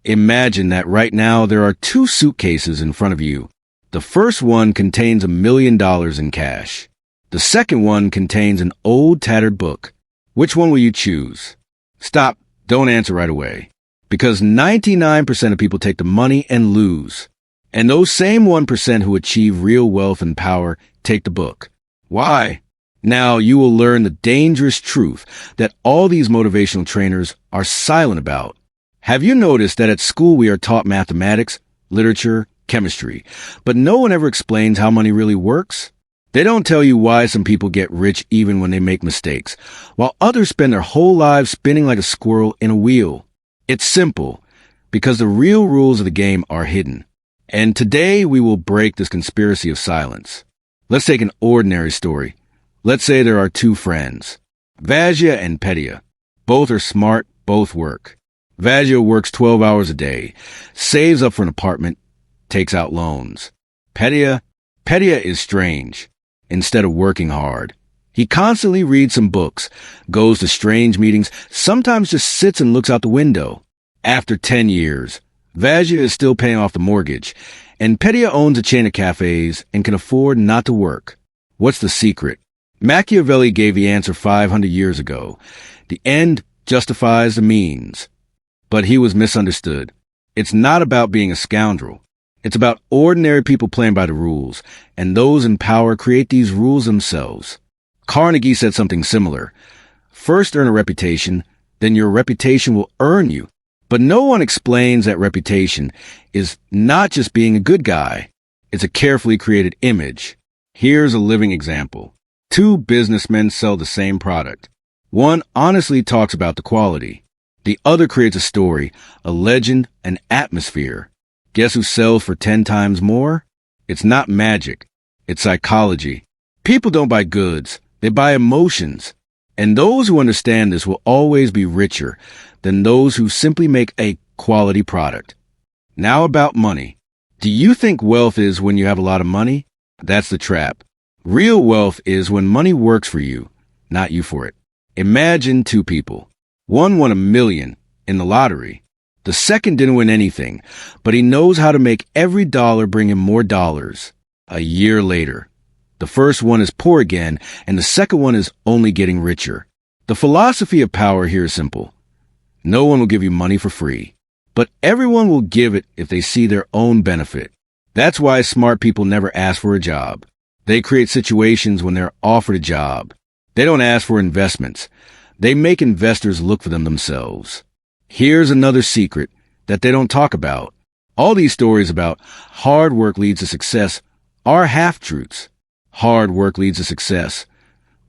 Imagine that right now there are two suitcases in front of you. The first one contains $1,000,000 in cash. The second one contains an old tattered book. Which one will you choose? Stop. Don't answer right away. Because 99% of people take the money and lose. And those same 1% who achieve real wealth and power take the book. Why? Now you will learn the dangerous truth that all these motivational trainers are silent about. Have you noticed that at school we are taught mathematics, literature, chemistry, but no one ever explains how money really works? They don't tell you why some people get rich even when they make mistakes, while others spend their whole lives spinning like a squirrel in a wheel. It's simple, because the real rules of the game are hidden. And today we will break this conspiracy of silence. Let's take an ordinary story. Let's say there are two friends, Vajja and Petya. Both are smart, both work. Vajja works 12 hours a day, saves up for an apartment, takes out loans. Petya is strange. Instead of working hard, he constantly reads some books, goes to strange meetings, sometimes just sits and looks out the window. After 10 years, Vajja is still paying off the mortgage, and Petya owns a chain of cafes and can afford not to work. What's the secret? Machiavelli gave the answer 500 years ago. The end justifies the means. But he was misunderstood. It's not about being a scoundrel. It's about ordinary people playing by the rules, and those in power create these rules themselves. Carnegie said something similar. First earn a reputation, then your reputation will earn you. But no one explains that reputation is not just being a good guy. It's a carefully created image. Here's a living example. Two businessmen sell the same product. One honestly talks about the quality. The other creates a story, a legend, an atmosphere. Guess who sells for 10 times more? It's not magic. It's psychology. People don't buy goods. They buy emotions. And those who understand this will always be richer than those who simply make a quality product. Now about money. Do you think wealth is when you have a lot of money? That's the trap. Real wealth is when money works for you, not you for it. Imagine two people. One won $1 million in the lottery. The second didn't win anything, but he knows how to make every dollar bring him more dollars. A year later, the first one is poor again, and the second one is only getting richer. The philosophy of power here is simple. No one will give you money for free, but everyone will give it if they see their own benefit. That's why smart people never ask for a job. They create situations when they're offered a job. They don't ask for investments. They make investors look for them themselves. Here's another secret that they don't talk about. All these stories about hard work leads to success are half-truths. Hard work leads to success,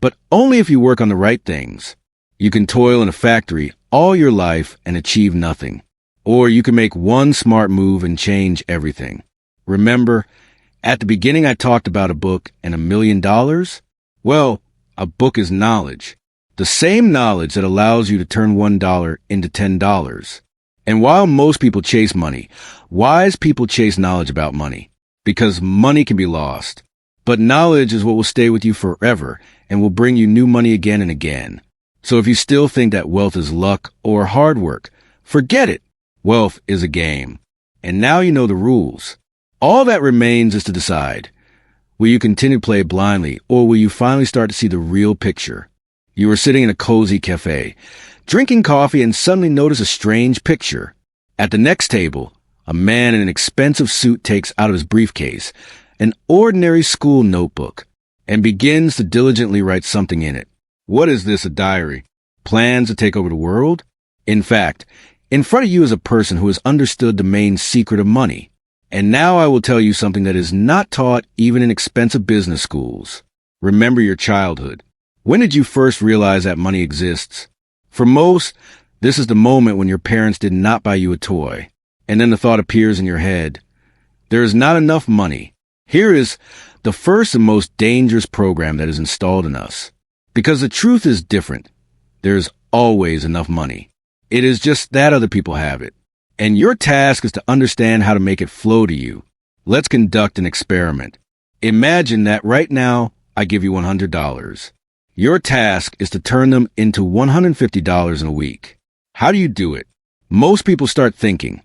but only if you work on the right things. You can toil in a factory all your life and achieve nothing. Or you can make one smart move and change everything. Remember, at the beginning I talked about a book and $1 million? Well, a book is knowledge. The same knowledge that allows you to turn $1 into $10. And while most people chase money, wise people chase knowledge about money. Because money can be lost. But knowledge is what will stay with you forever and will bring you new money again and again. So if you still think that wealth is luck or hard work, forget it. Wealth is a game. And now you know the rules. All that remains is to decide. Will you continue to play blindly, or will you finally start to see the real picture? You are sitting in a cozy cafe, drinking coffee, and suddenly notice a strange picture. At the next table, a man in an expensive suit takes out of his briefcase an ordinary school notebook and begins to diligently write something in it. What is this, a diary? Plans to take over the world? In fact, in front of you is a person who has understood the main secret of money. And now I will tell you something that is not taught even in expensive business schools. Remember your childhood. When did you first realize that money exists? For most, this is the moment when your parents did not buy you a toy. And then the thought appears in your head. There is not enough money. Here is the first and most dangerous program that is installed in us. Because the truth is different. There is always enough money. It is just that other people have it. And your task is to understand how to make it flow to you. Let's conduct an experiment. Imagine that right now I give you $100. Your task is to turn them into $150 in a week. How do you do it? Most people start thinking.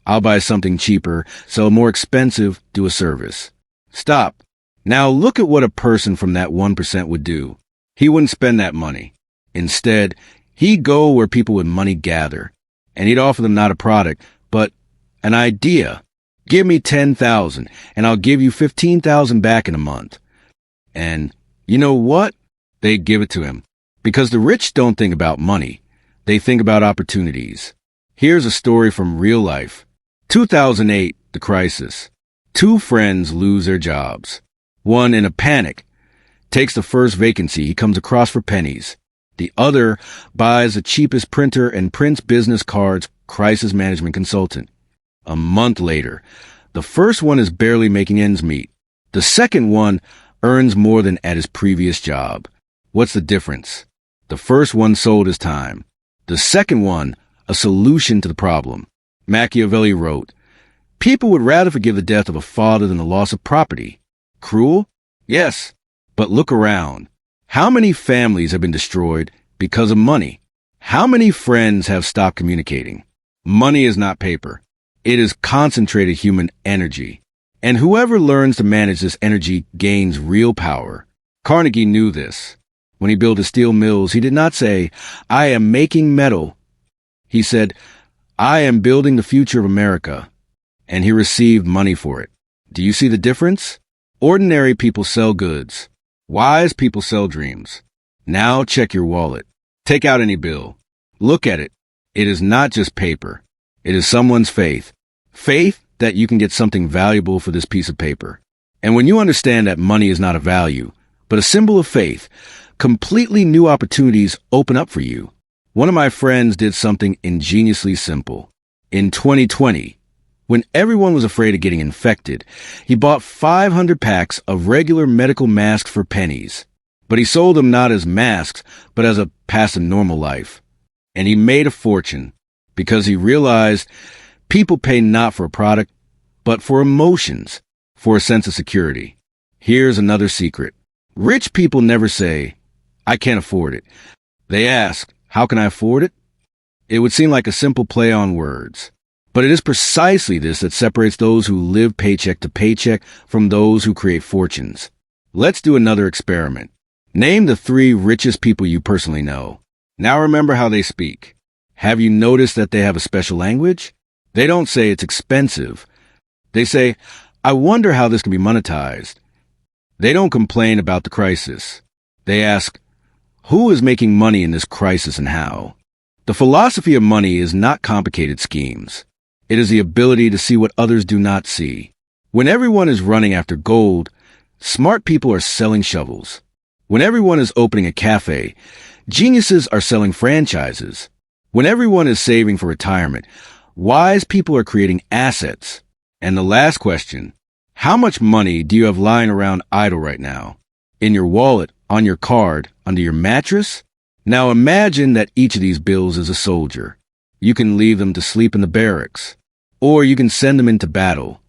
I'll buy something cheaper, sell more expensive, do a service. Stop. Now look at what a person from that 1% would do. He wouldn't spend that money. Instead, he'd go where people with money gather, and he'd offer them not a product, but an idea. Give me 10,000, and I'll give you 15,000 back in a month. And you know what? They'd give it to him. Because the rich don't think about money. They think about opportunities. Here's a story from real life. 2008, the crisis. Two friends lose their jobs. One, in a panic, takes the first vacancy he comes across for pennies. The other buys the cheapest printer and prints business cards, crisis management consultant. A month later, the first one is barely making ends meet. The second one earns more than at his previous job. What's the difference? The first one sold his time. The second one, a solution to the problem. Machiavelli wrote, "People would rather forgive the death of a father than the loss of property." Cruel? Yes. But look around. How many families have been destroyed because of money? How many friends have stopped communicating? Money is not paper. It is concentrated human energy. And whoever learns to manage this energy gains real power. Carnegie knew this. When he built his steel mills, he did not say, "I am making metal." He said, "I am building the future of America." And he received money for it. Do you see the difference? Ordinary people sell goods. Wise people sell dreams. Now check your wallet. Take out any bill. Look at it. It is not just paper. It is someone's faith. Faith that you can get something valuable for this piece of paper. And when you understand that money is not a value, but a symbol of faith, completely new opportunities open up for you. One of my friends did something ingeniously simple. In 2020, when everyone was afraid of getting infected, he bought 500 packs of regular medical masks for pennies. But he sold them not as masks, but as a pass to normal life. And he made a fortune because he realized people pay not for a product, but for emotions, for a sense of security. Here's another secret. Rich people never say, "I can't afford it." They ask, "How can I afford it?" It would seem like a simple play on words. But it is precisely this that separates those who live paycheck to paycheck from those who create fortunes. Let's do another experiment. Name the 3 richest people you personally know. Now remember how they speak. Have you noticed that they have a special language? They don't say it's expensive. They say, "I wonder how this can be monetized." They don't complain about the crisis. They ask, "Who is making money in this crisis and how?" The philosophy of money is not complicated schemes. It is the ability to see what others do not see. When everyone is running after gold, smart people are selling shovels. When everyone is opening a cafe, geniuses are selling franchises. When everyone is saving for retirement, wise people are creating assets. And the last question, how much money do you have lying around idle right now? In your wallet, on your card, under your mattress? Now imagine that each of these bills is a soldier. You can leave them to sleep in the barracks, or you can send them into battle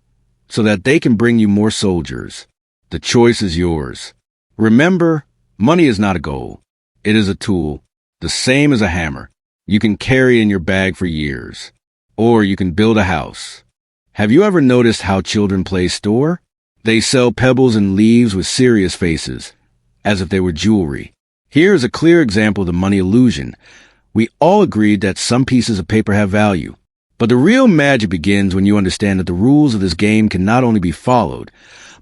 so that they can bring you more soldiers. The choice is yours. Remember, money is not a goal. It is a tool, the same as a hammer. You can carry in your bag for years, or you can build a house. Have you ever noticed how children play store? They sell pebbles and leaves with serious faces, as if they were jewelry. Here is a clear example of the money illusion. We all agreed that some pieces of paper have value. But the real magic begins when you understand that the rules of this game can not only be followed,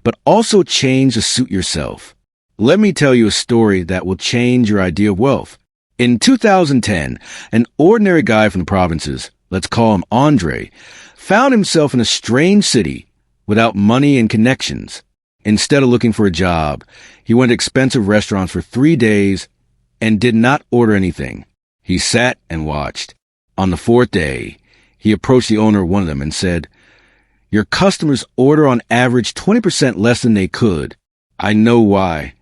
but also changed to suit yourself. Let me tell you a story that will change your idea of wealth. In 2010, an ordinary guy from the provinces, let's call him Andre, found himself in a strange city without money and connections. Instead of looking for a job, he went to expensive restaurants for 3 days and did not order anything. He sat and watched. On the 4th day, he approached the owner of one of them and said, "Your customers order on average 20% less than they could. I know why."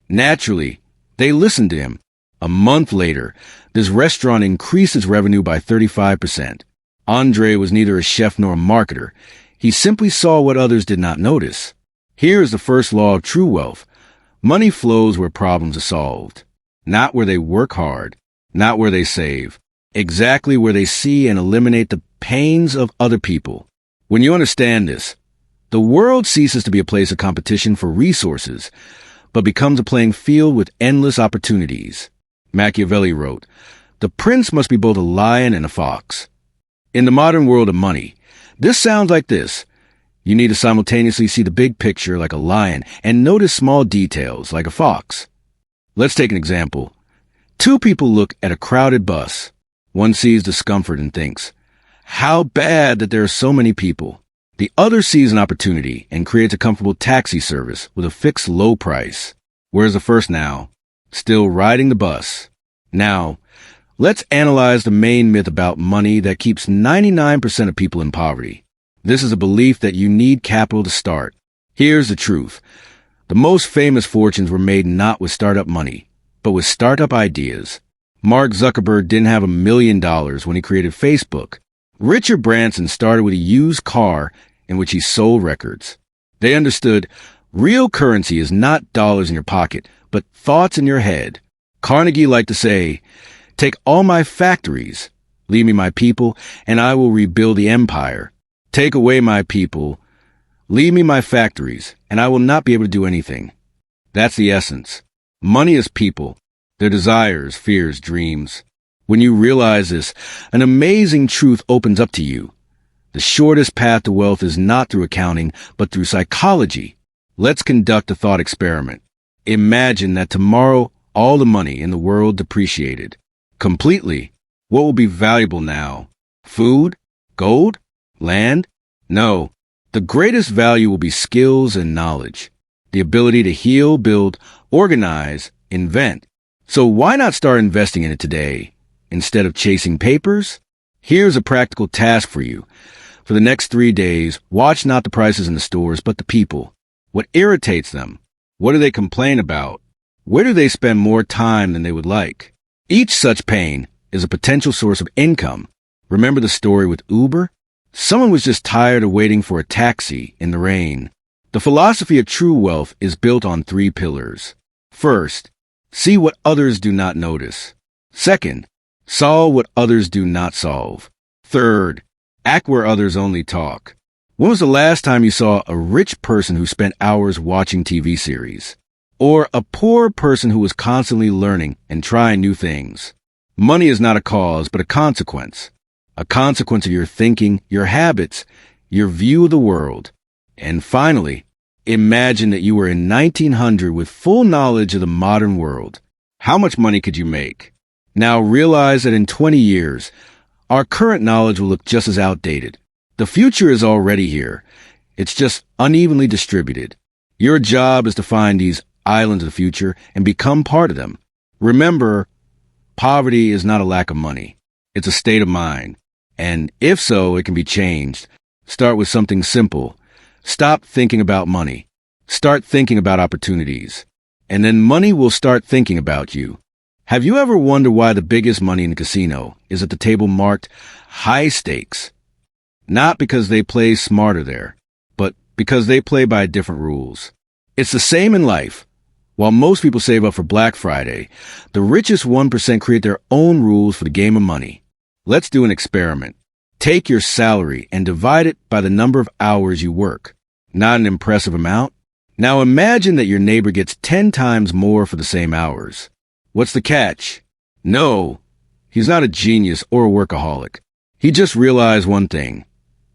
Naturally, they listened to him. A month later, this restaurant increased its revenue by 35%. Andre was neither a chef nor a marketer. He simply saw what others did not notice. Here is the first law of true wealth. Money flows where problems are solved, not where they work hard, not where they save, exactly where they see and eliminate the pains of other people. When you understand this, the world ceases to be a place of competition for resources, but becomes a playing field with endless opportunities. Machiavelli wrote, "The prince must be both a lion and a fox." In the modern world of money, this sounds like this. You need to simultaneously see the big picture like a lion and notice small details like a fox. Let's take an example. Two people look at a crowded bus. One sees discomfort and thinks, "How bad that there are so many people." The other sees an opportunity and creates a comfortable taxi service with a fixed low price. Where's the first now? Still riding the bus. Now, let's analyze the main myth about money that keeps 99% of people in poverty. This is a belief that you need capital to start. Here's the truth. The most famous fortunes were made not with startup money, but with startup ideas. Mark Zuckerberg didn't have $1 million when he created Facebook. Richard Branson started with a used car in which he sold records. They understood real currency is not dollars in your pocket, but thoughts in your head. Carnegie liked to say, "Take all my factories, leave me my people, and I will rebuild the empire. Take away my people, leave me my factories, and I will not be able to do anything." That's the essence. Money is people, their desires, fears, dreams. When you realize this, an amazing truth opens up to you. The shortest path to wealth is not through accounting, but through psychology. Let's conduct a thought experiment. Imagine that tomorrow all the money in the world depreciated. Completely. What will be valuable now? Food? Gold? Land? No. The greatest value will be skills and knowledge. The ability to heal, build, organize, invent. So why not start investing in it today? Instead of chasing papers? Here's a practical task for you. For the next 3 days, watch not the prices in the stores, but the people. What irritates them? What do they complain about? Where do they spend more time than they would like? Each such pain is a potential source of income. Remember the story with Uber? Someone was just tired of waiting for a taxi in the rain. The philosophy of true wealth is built on 3 pillars. First, see what others do not notice. Second, solve what others do not solve. Third, act where others only talk. When was the last time you saw a rich person who spent hours watching TV series? Or a poor person who was constantly learning and trying new things? Money is not a cause, but a consequence. A consequence of your thinking, your habits, your view of the world. And finally, imagine that you were in 1900 with full knowledge of the modern world. How much money could you make? Now realize that in 20 years, our current knowledge will look just as outdated. The future is already here. It's just unevenly distributed. Your job is to find these islands of the future and become part of them. Remember, poverty is not a lack of money. It's a state of mind. And if so, it can be changed. Start with something simple. Stop thinking about money. Start thinking about opportunities. And then money will start thinking about you. Have you ever wondered why the biggest money in the casino is at the table marked high stakes? Not because they play smarter there, but because they play by different rules. It's the same in life. While most people save up for Black Friday, the richest 1% create their own rules for the game of money. Let's do an experiment. Take your salary and divide it by the number of hours you work. Not an impressive amount? Now imagine that your neighbor gets 10 times more for the same hours. What's the catch? No, he's not a genius or a workaholic. He just realized one thing.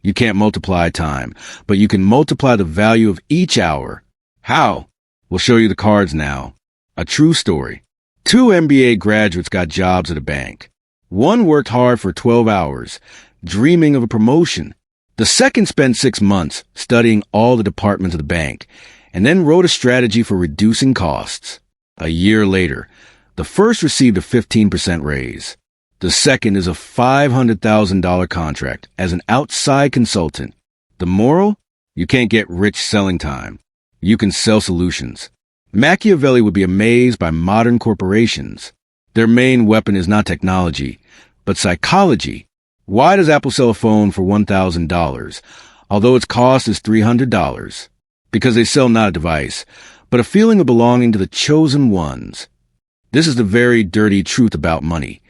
You can't multiply time, but you can multiply the value of each hour. How? We'll show you the cards now. A true story. 2 MBA graduates got jobs at a bank. One worked hard for 12 hours, dreaming of a promotion. The second spent 6 months studying all the departments of the bank, and then wrote a strategy for reducing costs. A year later, the first received a 15% raise. The second is a $500,000 contract as an outside consultant. The moral? You can't get rich selling time. You can sell solutions. Machiavelli would be amazed by modern corporations. Their main weapon is not technology, but psychology. Why does Apple sell a phone for $1,000, although its cost is $300? Because they sell not a device, but a feeling of belonging to the chosen ones. This is the very dirty truth about money.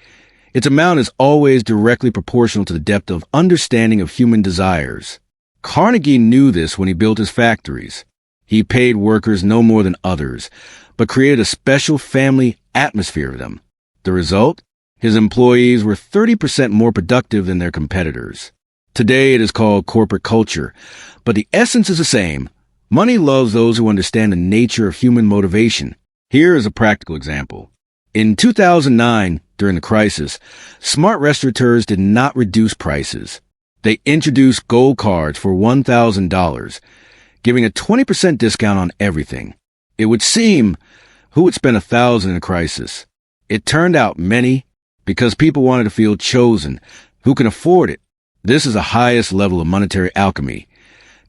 Its amount is always directly proportional to the depth of understanding of human desires. Carnegie knew this when he built his factories. He paid workers no more than others, but created a special family atmosphere for them. The result? His employees were 30% more productive than their competitors. Today it is called corporate culture, but the essence is the same. Money loves those who understand the nature of human motivation. Here is a practical example. In 2009, during the crisis, smart restaurateurs did not reduce prices. They introduced gold cards for $1,000, giving a 20% discount on everything. It would seem, who would spend $1,000 in a crisis? It turned out many, because people wanted to feel chosen. Who can afford it? This is the highest level of monetary alchemy,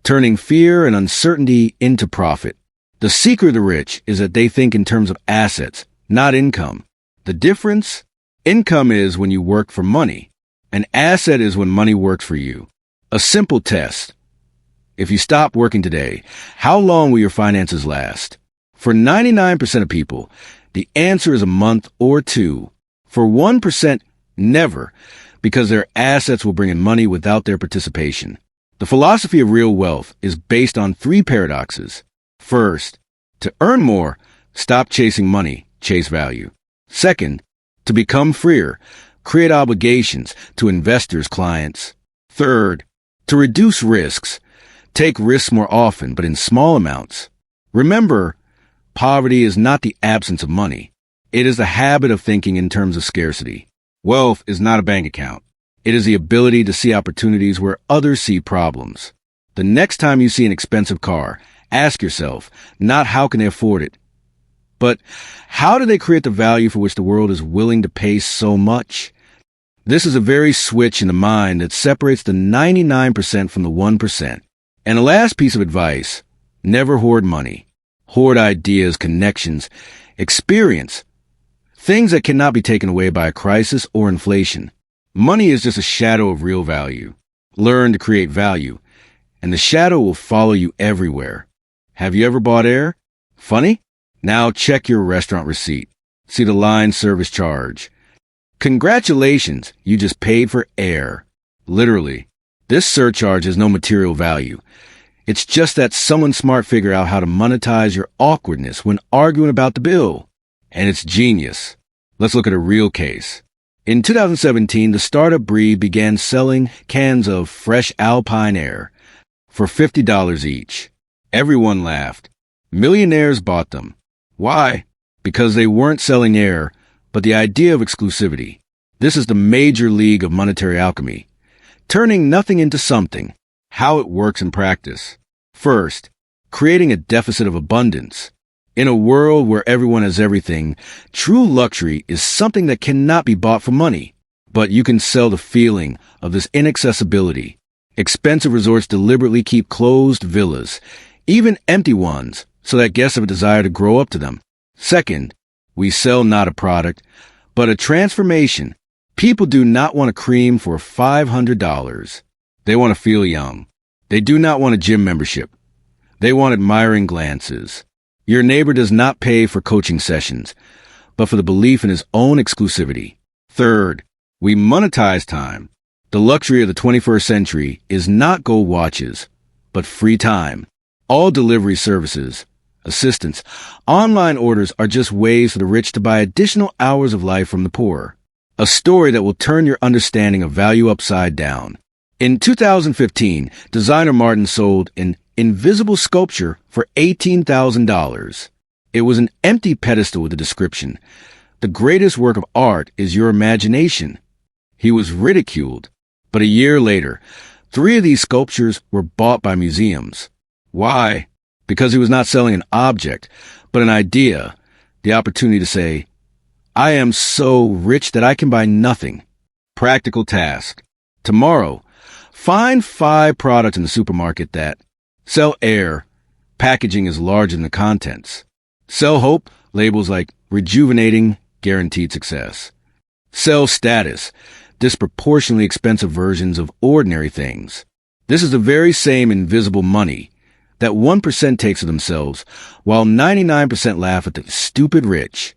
turning fear and uncertainty into profit. The secret of the rich is that they think in terms of assets, not income. The difference? Income is when you work for money. An asset is when money works for you. A simple test. If you stop working today, how long will your finances last? For 99% of people, the answer is a month or two. For 1%, never, because their assets will bring in money without their participation. The philosophy of real wealth is based on three paradoxes. First, to earn more, stop chasing money, chase value. Second, to become freer, create obligations to investors, clients. Third, to reduce risks, take risks more often, but in small amounts. Remember, poverty is not the absence of money. It is the habit of thinking in terms of scarcity. Wealth is not a bank account. It is the ability to see opportunities where others see problems. The next time you see an expensive car, ask yourself, not how can they afford it, but how do they create the value for which the world is willing to pay so much? This is a very switch in the mind that separates the 99% from the 1%. And the last piece of advice, never hoard money. Hoard ideas, connections, experience, things that cannot be taken away by a crisis or inflation. Money is just a shadow of real value. Learn to create value, and the shadow will follow you everywhere. Have you ever bought air? Funny? Now check your restaurant receipt. See the line service charge. Congratulations, you just paid for air. Literally. This surcharge has no material value. It's just that someone smart figured out how to monetize your awkwardness when arguing about the bill. And it's genius. Let's look at a real case. In 2017, the startup Breed began selling cans of fresh Alpine air for $50 each. Everyone laughed. Millionaires bought them. Why? Because they weren't selling air, but the idea of exclusivity. This is the major league of monetary alchemy. Turning nothing into something. How it works in practice. First, creating a deficit of abundance. In a world where everyone has everything, true luxury is something that cannot be bought for money. But you can sell the feeling of this inaccessibility. Expensive resorts deliberately keep closed villas, even empty ones, so that guests have a desire to grow up to them. Second, we sell not a product, but a transformation. People do not want a cream for $500. They want to feel young. They do not want a gym membership. They want admiring glances. Your neighbor does not pay for coaching sessions, but for the belief in his own exclusivity. Third, we monetize time. The luxury of the 21st century is not gold watches, but free time. All delivery services, assistance, online orders are just ways for the rich to buy additional hours of life from the poor. A story that will turn your understanding of value upside down. In 2015, designer Martin sold an invisible sculpture for $18,000. It was an empty pedestal with a description. The greatest work of art is your imagination. He was ridiculed, but a year later, 3 of these sculptures were bought by museums. Why? Because he was not selling an object, but an idea, the opportunity to say, I am so rich that I can buy nothing. Practical task. Tomorrow, find 5 products in the supermarket that sell air. Packaging is larger than the contents. Sell hope. Labels like rejuvenating, guaranteed success. Sell status. Disproportionately expensive versions of ordinary things. This is the very same invisible money that 1% takes of themselves, while 99% laugh at the stupid rich.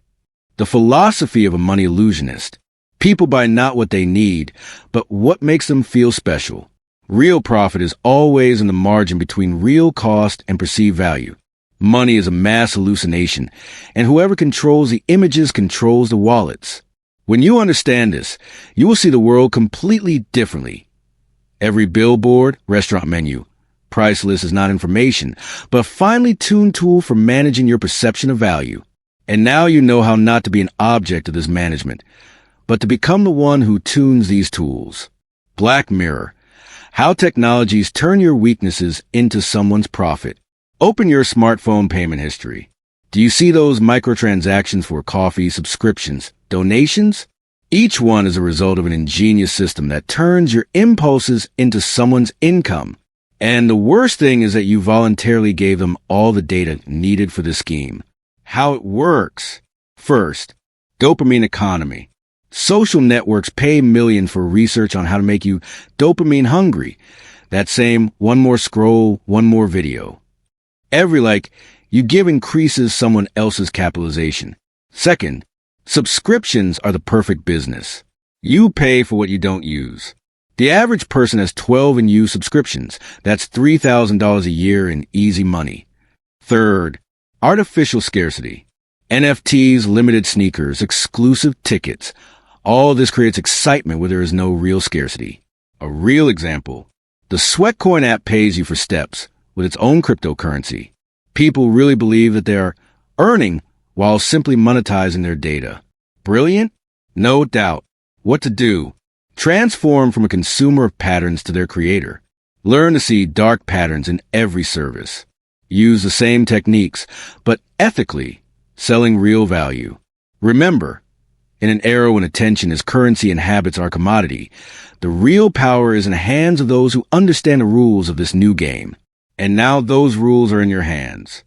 The philosophy of a money illusionist. People buy not what they need, but what makes them feel special. Real profit is always in the margin between real cost and perceived value. Money is a mass hallucination, and whoever controls the images controls the wallets. When you understand this, you will see the world completely differently. Every billboard, restaurant menu, price list is not information, but a finely tuned tool for managing your perception of value. And now you know how not to be an object of this management, but to become the one who tunes these tools. Black Mirror: how technologies turn your weaknesses into someone's profit. Open your smartphone payment history. Do you see those microtransactions for coffee, subscriptions, donations? Each one is a result of an ingenious system that turns your impulses into someone's income. And the worst thing is that you voluntarily gave them all the data needed for the scheme. How it works. First, dopamine economy. Social networks pay millions for research on how to make you dopamine hungry. That same one more scroll, one more video. Every like you give increases someone else's capitalization. Second, subscriptions are the perfect business. You pay for what you don't use. The average person has 12 in use subscriptions. That's $3,000 a year in easy money. Third, artificial scarcity. NFTs, limited sneakers, exclusive tickets. All this creates excitement where there is no real scarcity. A real example: the Sweatcoin app pays you for steps with its own cryptocurrency. People really believe that they are earning while simply monetizing their data. Brilliant? No doubt. What to do? Transform from a consumer of patterns to their creator. Learn to see dark patterns in every service. Use the same techniques, but ethically, selling real value. Remember, in an era when attention is currency and habits are commodity, the real power is in the hands of those who understand the rules of this new game. And now those rules are in your hands.